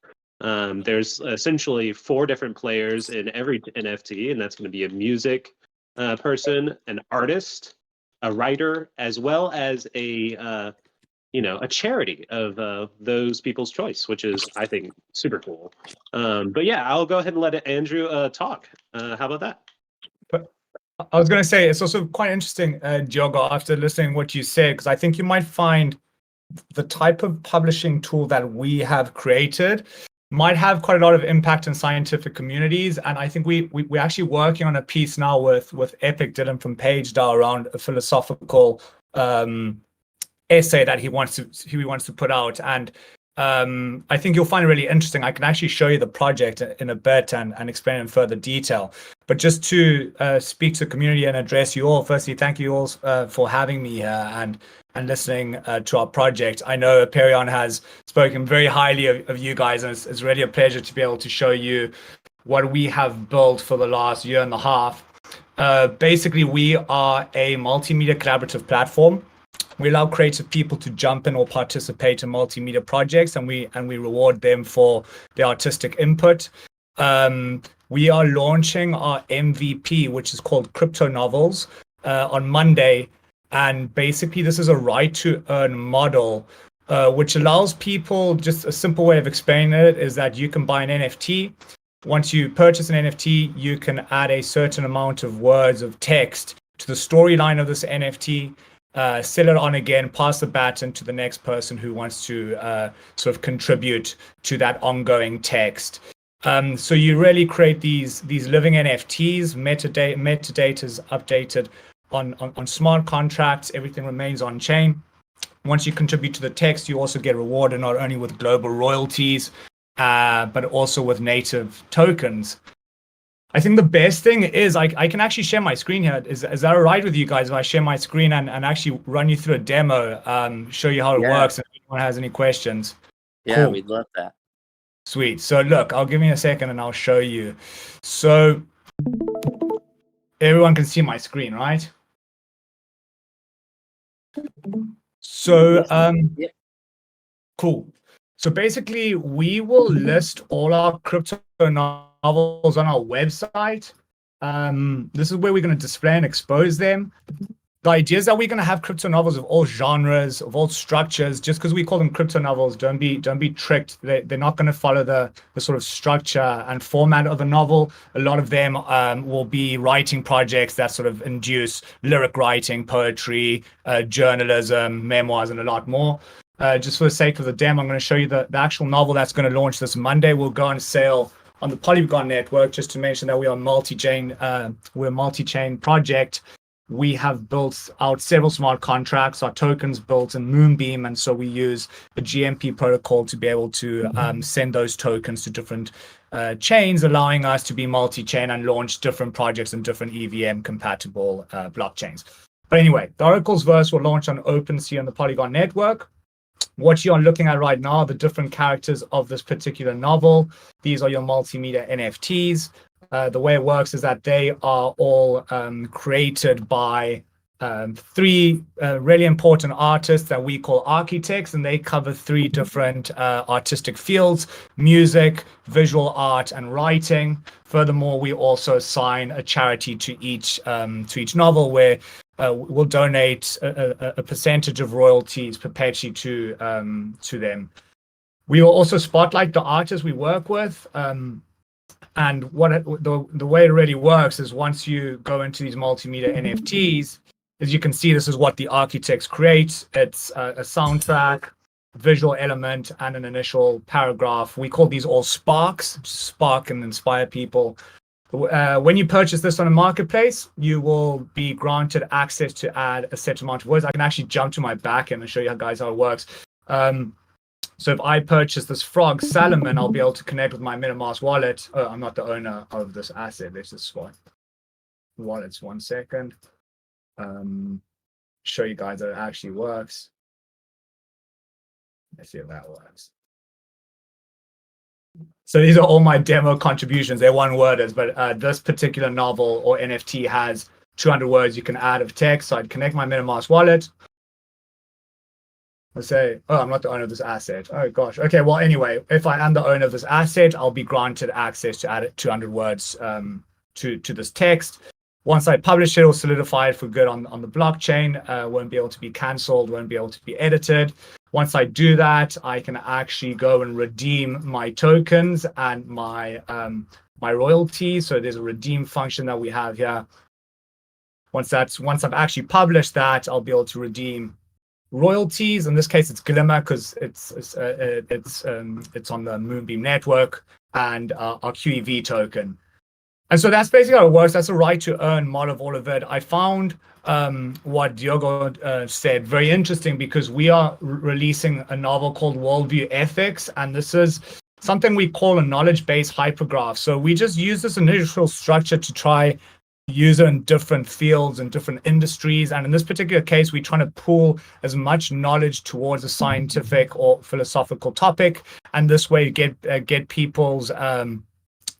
There's essentially 4 different players in every NFT, and that's going to be a music person, an artist, a writer, as well as a charity of those people's choice, which is, I think, super cool. But yeah, I'll go ahead and let Andrew talk. How about that? But I was going to say, it's also quite interesting, Diogo, after listening to what you said, because I think you might find the type of publishing tool that we have created might have quite a lot of impact in scientific communities. And I think we're actually working on a piece now with Epic Dylan from PageDAO around a philosophical essay that he wants to put out. And I think you'll find it really interesting. I can actually show you the project in a bit and explain in further detail. But just to speak to the community and address you all, firstly, thank you all for having me here and listening to our project. I know Perion has spoken very highly of you guys, and it's really a pleasure to be able to show you what we have built for the last year and a half. Basically, we are a multimedia collaborative platform. We allow creative people to jump in or participate in multimedia projects, and we reward them for their artistic input. We are launching our MVP, which is called Crypto Novels, on Monday. And basically, this is a right-to-earn model, which allows people, just a simple way of explaining it is that you can buy an NFT. Once you purchase an NFT, you can add a certain amount of words of text to the storyline of this NFT, sell it on again, pass the baton to the next person who wants to sort of contribute to that ongoing text. So you really create these living NFTs, metadata is updated on smart contracts, everything remains on chain. Once you contribute to the text, you also get rewarded not only with global royalties, but also with native tokens. I think the best thing is I can actually share my screen here. Is that all right with you guys if I share my screen and actually run you through a demo, show you how it works, and if anyone has any questions? Yeah, Cool. we'd love that. Sweet. So look, I'll give me a second and I'll show you. So everyone can see my screen, right? So Yeah. cool. So basically, we will list all our crypto novels on our website. This is where we're going to display and expose them. The idea is that we're going to have crypto novels of all genres, of all structures. Just because we call them crypto novels, don't be tricked. They're not going to follow the sort of structure and format of a novel. A lot of them will be writing projects that sort of induce lyric writing, poetry, journalism, memoirs, and a lot more. Just for the sake of the demo, I'm going to show you the actual novel that's going to launch this Monday. We'll go on sale on the Polygon network. Just to mention that we are multi-chain. We're a multi-chain project. We have built out several smart contracts. Our tokens built in Moonbeam, and so we use a GMP protocol to be able to send those tokens to different chains, allowing us to be multi-chain and launch different projects and different EVM-compatible blockchains. But anyway, the Oracle's Verse will launch on OpenSea on the Polygon network. What you're looking at right now are the different characters of this particular novel. These are your multimedia NFTs. The way it works is that they are all created by three really important artists that we call architects, and they cover three different artistic fields: music, visual art, and writing. Furthermore, we also assign a charity to each novel, where we'll donate a percentage of royalties perpetually to them. We will also spotlight the artists we work with. And the way it really works is once you go into these multimedia NFTs, as you can see, this is what the architects create. It's a soundtrack, visual element, and an initial paragraph. We call these all sparks, spark and inspire people. When you purchase this on a marketplace, you will be granted access to add a set amount of words. I can actually jump to my backend and show you guys how it works. So if I purchase this frog Salomon, I'll be able to connect with my MetaMask wallet. Oh, I'm not the owner of this asset. Let's just swap wallets 1 second. Show you guys that it actually works. Let's see if that works. So these are all my demo contributions. They're one-worders, but this particular novel or NFT has 200 words you can add of text. So I'd connect my MetaMask wallet. Let's say, oh, I'm not the owner of this asset. Oh, gosh. Okay, well, anyway, if I am the owner of this asset, I'll be granted access to add 200 words to this text. Once I publish it or solidify it for good on the blockchain, won't be able to be canceled, won't be able to be edited. Once I do that, I can actually go and redeem my tokens and my royalties. So there's a redeem function that we have here. Once I've actually published that, I'll be able to redeem royalties. In this case, it's Glimmer because it's on the Moonbeam network, and our QEV token. And so that's basically how it works. That's a right to earn mod of all of it. I found what Diogo said very interesting, because we are releasing a novel called Worldview Ethics, and this is something we call a knowledge-based hypergraph. So we just use this initial structure to try use it in different fields and different industries. And in this particular case, we're trying to pool as much knowledge towards a scientific or philosophical topic, and this way get people's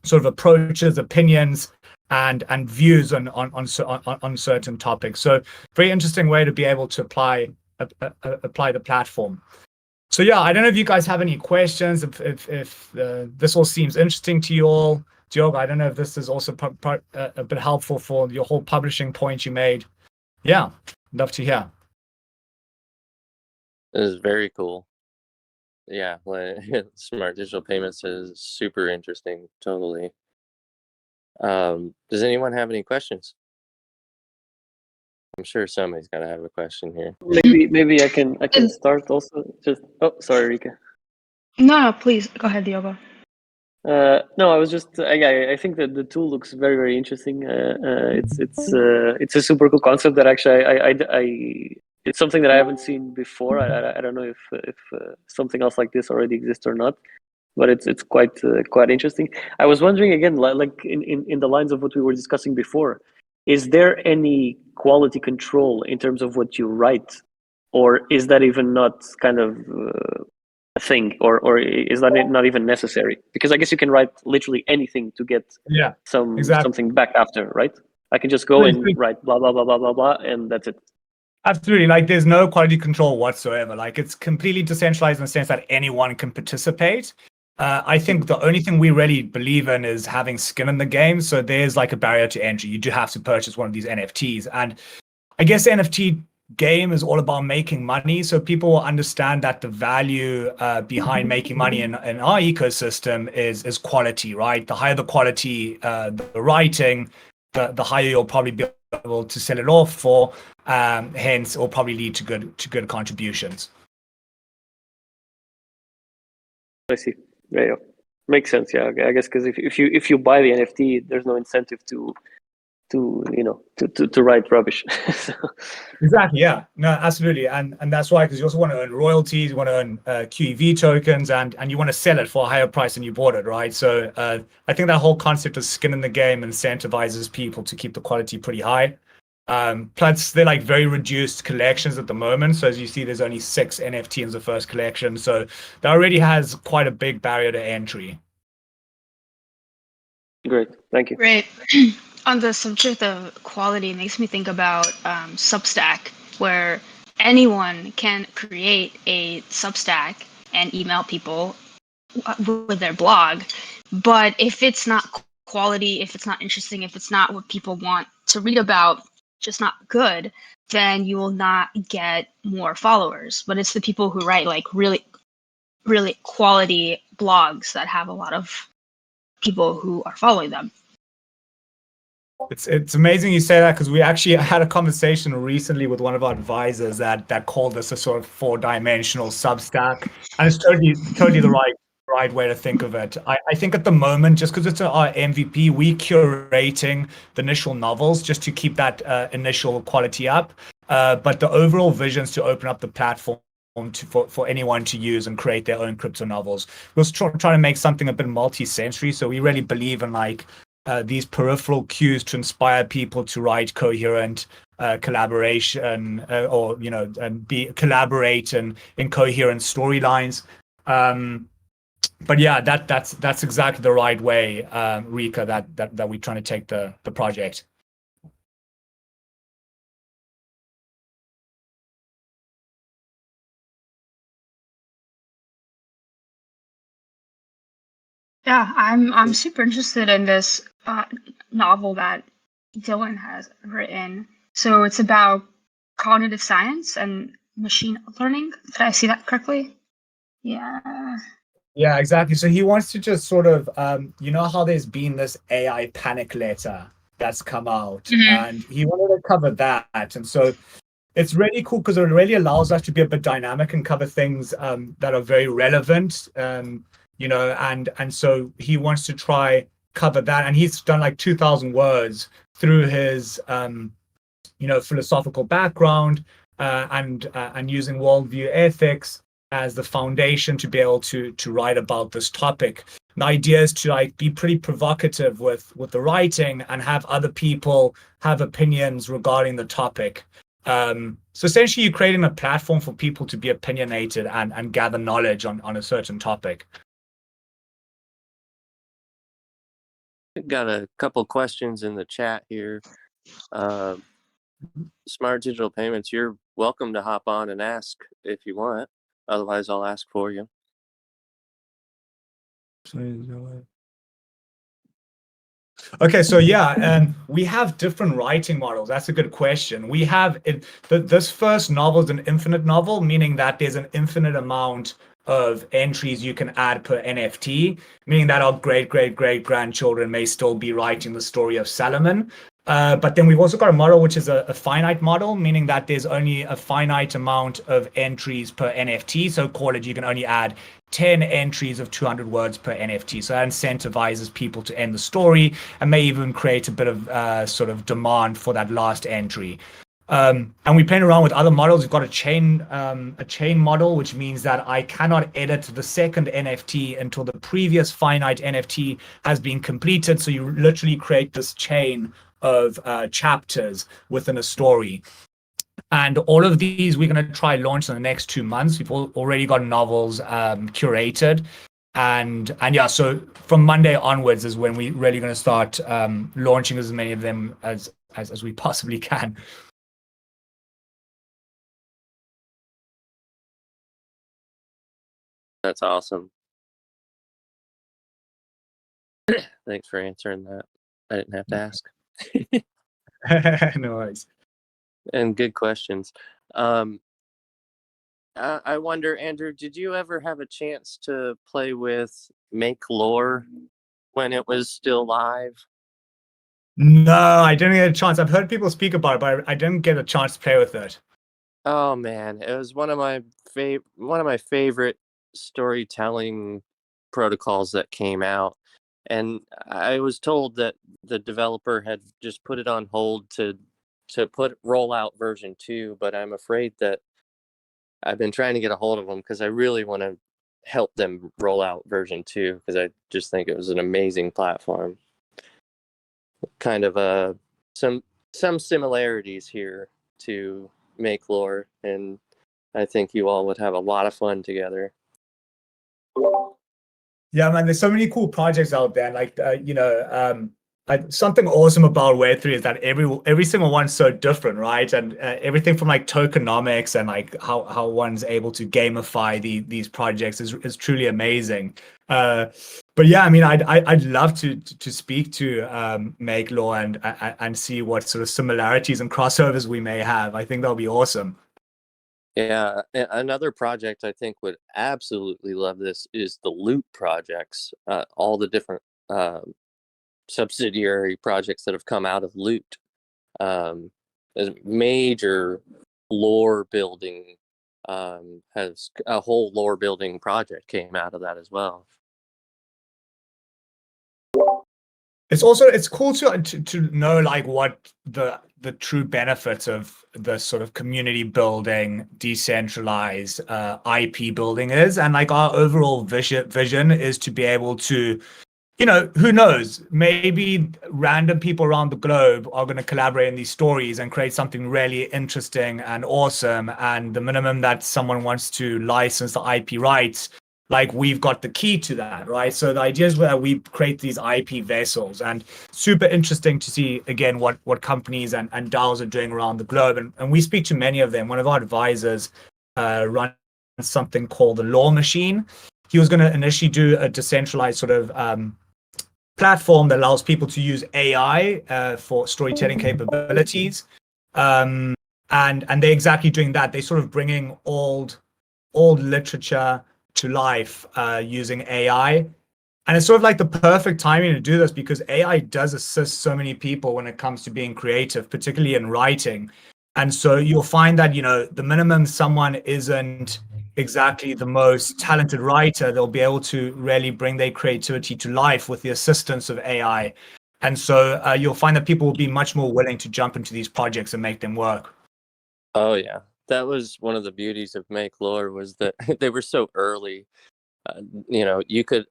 sort of approaches, opinions, and views on certain topics. So very interesting way to be able to apply the platform. So yeah, I don't know if you guys have any questions, if this all seems interesting to you all. Diogo, I don't know if this is also a bit helpful for your whole publishing point you made. Yeah, love to hear. It is very cool. Yeah, like, smart digital payments is super interesting. Totally. Does anyone have any questions? I'm sure somebody's got to have a question here. Maybe I can start also. Just sorry, Rika. No, please go ahead, Diogo. No, I was just I think that the tool looks very, very interesting. It's a super cool concept that actually I it's something that I haven't seen before. I don't know if something else like this already exists or not, but it's quite interesting. I was wondering again, like in the lines of what we were discussing before, is there any quality control in terms of what you write, or is that even not kind of a thing, or is that not even necessary? Because I guess you can write literally anything to get something back after, right? I can just go and write blah blah blah blah blah blah, and that's it. Absolutely. Like, there's no quality control whatsoever. Like, it's completely decentralized in the sense that anyone can participate. I think the only thing we really believe in is having skin in the game. So there's like a barrier to entry. You do have to purchase one of these NFTs. And I guess the NFT game is all about making money. So people will understand that the value behind making money in our ecosystem is quality, right? The higher the quality, the writing, the higher you'll probably be able to sell it off for. Hence, it will probably lead to good contributions. I see. Yeah, makes sense. Yeah, I guess because if you buy the NFT, there's no incentive to write rubbish. So. Exactly. Yeah. No, absolutely. And that's why, because you also want to earn royalties, you want to earn QEV tokens, and you want to sell it for a higher price than you bought it, right? So I think that whole concept of skin in the game incentivizes people to keep the quality pretty high. Plus, they're like very reduced collections at the moment. So as you see, there's only 6 NFT in the first collection. So that already has quite a big barrier to entry. Great. Thank you. Great. On the subject of quality, it makes me think about Substack, where anyone can create a Substack and email people with their blog. But if it's not quality, if it's not interesting, if it's not what people want to read about, just not good, then you will not get more followers. But it's the people who write like really, really quality blogs that have a lot of people who are following them. It's amazing you say that, because we actually had a conversation recently with one of our advisors that called this a sort of 4-dimensional Substack, and it's totally the right way to think of it. I think at the moment, just because it's our MVP, we curating the initial novels just to keep that initial quality up, but the overall vision is to open up the platform for anyone to use and create their own crypto novels. We're trying to make something a bit multi-sensory, so we really believe in like these peripheral cues to inspire people to write coherent collaboration, or and collaborate in coherent storylines. But yeah, that's exactly the right way, Rika, that we're trying to take the project. Yeah, I'm super interested in this novel that Dylan has written. So it's about cognitive science and machine learning. Did I see that correctly? Yeah. Yeah, exactly. So he wants to just sort of, how there's been this AI panic letter that's come out, and he wanted to cover that. And so it's really cool because it really allows us to be a bit dynamic and cover things that are very relevant, and so he wants to try cover that, and he's done like 2,000 words through his philosophical background, and using worldview ethics as the foundation to be able to write about this topic. The idea is to like be pretty provocative with the writing and have other people have opinions regarding the topic. So essentially, you're creating a platform for people to be opinionated and gather knowledge on a certain topic. Got a couple questions in the chat here. Smart Digital Payments, you're welcome to hop on and ask if you want. Otherwise, I'll ask for you. Okay, so yeah, we have different writing models. That's a good question. We have this first novel is an infinite novel, meaning that there's an infinite amount of entries you can add per NFT, meaning that our great grandchildren may still be writing the story of Solomon. But then we've also got a model which is a finite model, meaning that there's only a finite amount of entries per NFT. So call it, you can only add 10 entries of 200 words per NFT. So that incentivizes people to end the story and may even create a bit of sort of demand for that last entry. And we playing around with other models. We've got a chain model, which means that I cannot edit the second NFT until the previous finite NFT has been completed. So you literally create this chain of chapters within a story. And all of these we're going to try launch in the next 2 months. We've already got novels curated. And yeah, so from Monday onwards is when we're really going to start launching as many of them as we possibly can. That's awesome. Thanks for answering that. I didn't have to ask. No worries. And good questions. I wonder, Andrew, did you ever have a chance to play with Make Lore when it was still live? No, I didn't get a chance. I've heard people speak about it, but I didn't get a chance to play with it. Oh man, it was one of my favorite storytelling protocols that came out, and I was told that the developer had just put it on hold to roll out version 2, but I'm afraid that I've been trying to get a hold of them because I really want to help them roll out version 2 because I just think it was an amazing platform. Kind of some similarities here to Make Lore, and I think you all would have a lot of fun together. Yeah, man, there's so many cool projects out there. Like, something awesome about Web3 is that every single one's so different, right? And everything from like tokenomics and like how one's able to gamify these projects is truly amazing. But yeah, I mean, I'd love to speak to Make Lore and see what sort of similarities and crossovers we may have. I think that'll be awesome. Yeah, another project I think would absolutely love this is the Loot projects. All the different subsidiary projects that have come out of Loot. There's major lore building. Has a whole lore building project came out of that as well. It's cool to know like what the true benefits of the sort of community building, decentralized IP building is, and like our overall vision is to be able to, who knows, maybe random people around the globe are going to collaborate in these stories and create something really interesting and awesome, and the minimum that someone wants to license the IP rights, like we've got the key to that, right? So the idea is that we create these IP vessels, and super interesting to see again what companies and DAOs are doing around the globe, and we speak to many of them. One of our advisors runs something called the Law Machine. He was going to initially do a decentralized sort of platform that allows people to use AI for storytelling capabilities, and they're exactly doing that. They're sort of bringing old literature to life using AI. And it's sort of like the perfect timing to do this because AI does assist so many people when it comes to being creative, particularly in writing. And so you'll find that, the minimum someone isn't exactly the most talented writer, they'll be able to really bring their creativity to life with the assistance of AI. And so you'll find that people will be much more willing to jump into these projects and make them work. Oh yeah, that was one of the beauties of Make Lore, was that they were so early. You could,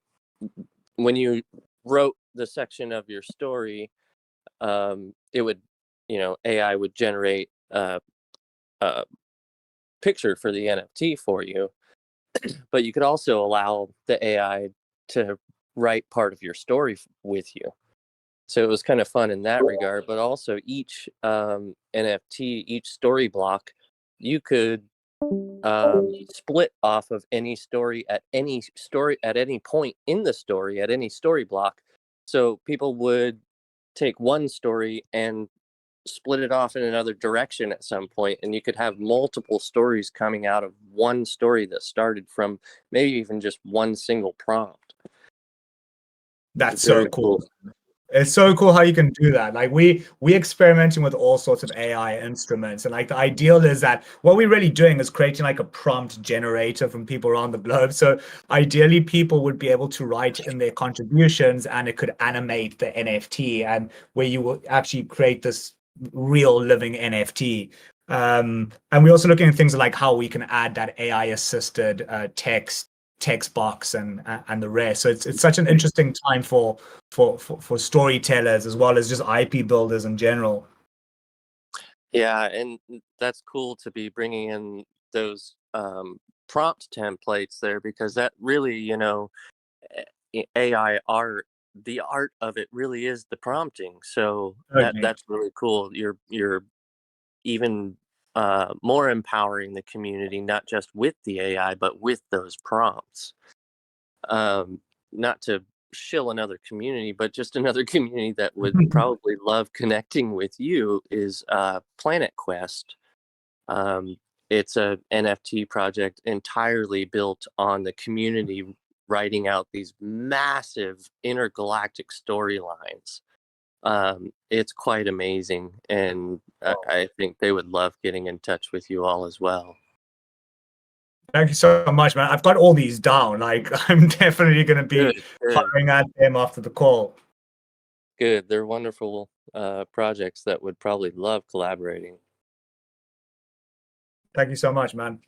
when you wrote the section of your story, it would, AI would generate a picture for the NFT for you, but you could also allow the AI to write part of your story with you. So it was kind of fun in that regard, but also each NFT, each story block, you could split off of any story at any point in the story, at any story block. So people would take one story and split it off in another direction at some point, and you could have multiple stories coming out of one story that started from maybe even just one single prompt. That's so cool. It's so cool how you can do that. Like we experimenting with all sorts of AI instruments, and like the ideal is that what we're really doing is creating like a prompt generator from people around the globe. So ideally people would be able to write in their contributions and it could animate the NFT, and where you will actually create this real living NFT. And we're also looking at things like how we can add that AI assisted text box and the rest. So it's such an interesting time for storytellers as well as just IP builders in general. Yeah, and that's cool to be bringing in those prompt templates there, because that really, AI art, the art of it really is the prompting. So that's really cool. You're even more empowering the community, not just with the AI, but with those prompts. Not to shill another community, but just another community that would probably love connecting with you is Planet Quest. It's a NFT project entirely built on the community writing out these massive intergalactic storylines. It's quite amazing, and I think they would love getting in touch with you all as well. Thank you so much, man. I've got all these down. Like I'm definitely going to be firing at them after the call. Good. They're wonderful projects that would probably love collaborating. Thank you so much, man.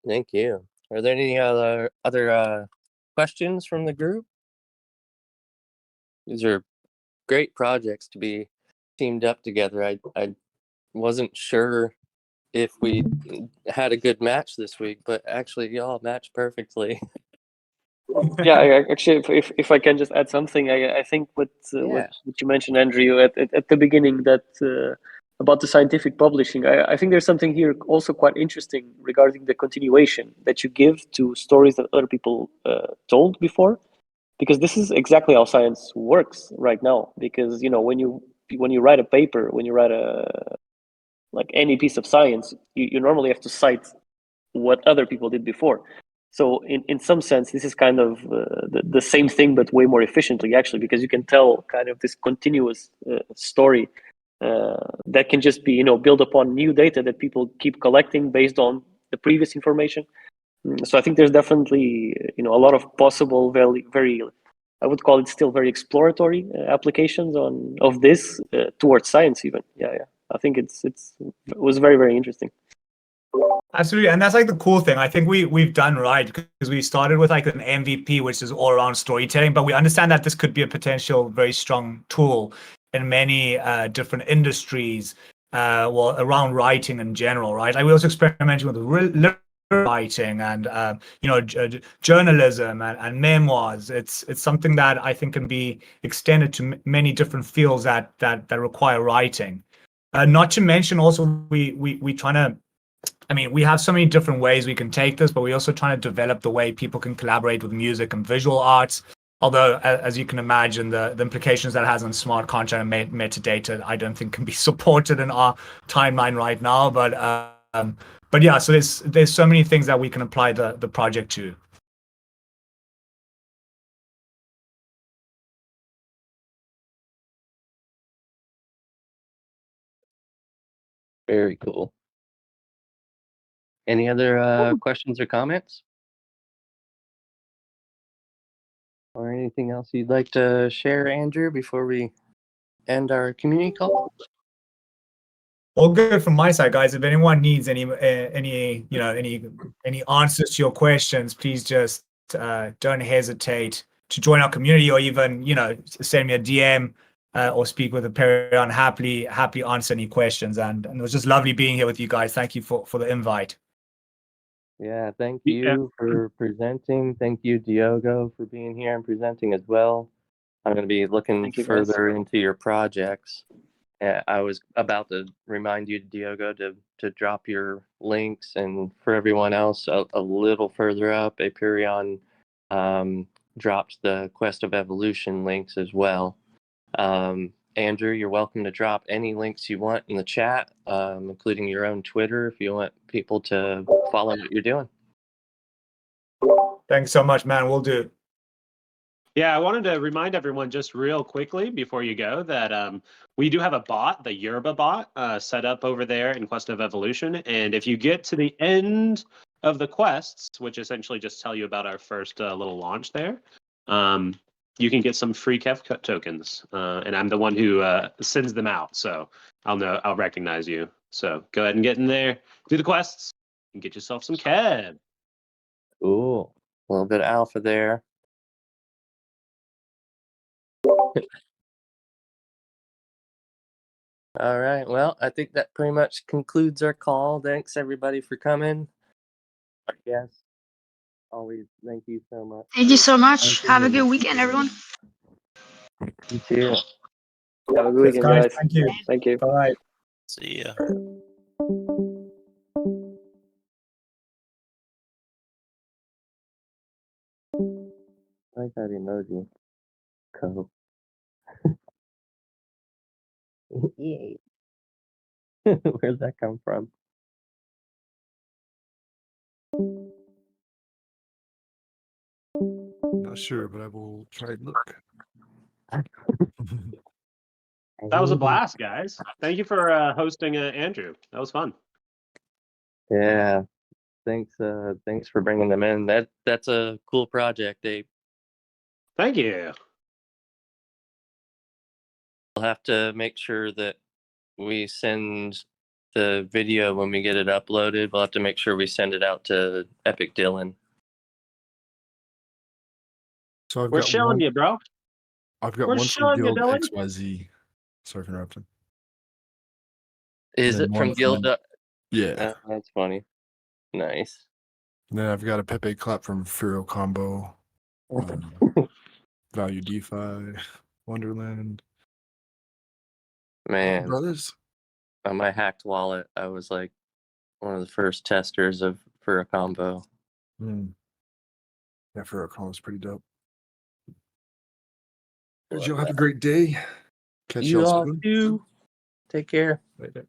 Thank you. Are there any other questions from the group? These are great projects to be teamed up together. I wasn't sure if we had a good match this week, but actually y'all matched perfectly. Yeah, actually, if I can just add something, I think what you mentioned, Andrew, at the beginning, that about the scientific publishing, I think there's something here also quite interesting regarding the continuation that you give to stories that other people told before, because this is exactly how science works right now. Because when you write a paper, when you write like any piece of science, you normally have to cite what other people did before. So in some sense, this is kind of the same thing, but way more efficiently, actually, because you can tell kind of this continuous story that can just be, build upon new data that people keep collecting based on the previous information. So I think there's definitely, a lot of possible, very, I would call it still very exploratory applications of this towards science even. Yeah. I think it was very, very interesting. Absolutely, and that's like the cool thing. I think we've done right, because we started with like an MVP, which is all around storytelling, but we understand that this could be a potential very strong tool in many different industries, well, around writing in general, right? Like we also experimenting with writing and journalism and memoirs. It's something that I think can be extended to many different fields that require writing. Not to mention also we trying to. I mean, we have so many different ways we can take this, but we're also trying to develop the way people can collaborate with music and visual arts. Although, as you can imagine, the implications that has on smart contract and metadata, I don't think can be supported in our timeline right now. But yeah, so there's so many things that we can apply the project to. Very cool. Any other questions or comments? Or anything else you'd like to share, Andrew, before we end our community call? All good from my side, guys. If anyone needs any answers to your questions, please just don't hesitate to join our community, or even send me a DM or speak with a Perry. Happily answer any questions. And it was just lovely being here with you guys. Thank you for the invite. Yeah, thank Yeah. you for presenting. Thank you, Diogo, for being here and presenting as well. I'm going to be looking Thank you, guys. further into your projects. I was about to remind you, Diogo, to drop your links, and for everyone else, a little further up, Aperion dropped the Quest of Evolution links as well. Andrew, you're welcome to drop any links you want in the chat, including your own Twitter if you want people to follow what you're doing. Thanks so much, man. We'll do. Yeah, I wanted to remind everyone just real quickly before you go that we do have a bot, the Yerba bot, set up over there in Quest of Evolution. And if you get to the end of the quests, which essentially just tell you about our first little launch there, you can get some free Kev tokens. And I'm the one who sends them out, so I'll recognize you. So go ahead and get in there, do the quests, and get yourself some Kev. Ooh, a little bit of alpha there. All right. Well, I think that pretty much concludes our call. Thanks everybody for coming. Yes. Always thank you so much. Thank you so much. Have a good weekend, everyone. You too. Have a good weekend, Guys, guys. thank you. Thank you. Bye. See ya. I like that emoji. Cool. Yay. Where'd that come from? Not sure, but I will try and look. That was a blast, guys. Thank you for hosting Andrew. That was fun. Yeah. Thanks for bringing them in. That's a cool project, Dave. Thank you. We'll have to make sure that we send the video when we get it uploaded. We'll have to make sure we send it out to Epic Dylan. So We're showing you, bro. I've got We're one from showing you, Guild Dylan. XYZ. Sorry for interrupting. Is And it then from one Guild? Yeah. That's funny. Nice. And then I've got a Pepe clap from Furo Combo. Value DeFi, Wonderland. Man, Brothers. on my hacked wallet, I was like one of the first testers for a combo. Yeah, Furo Combo is pretty dope. Love Y'all have a that. great day. Catch You y'all all soon. too. Take care. Later.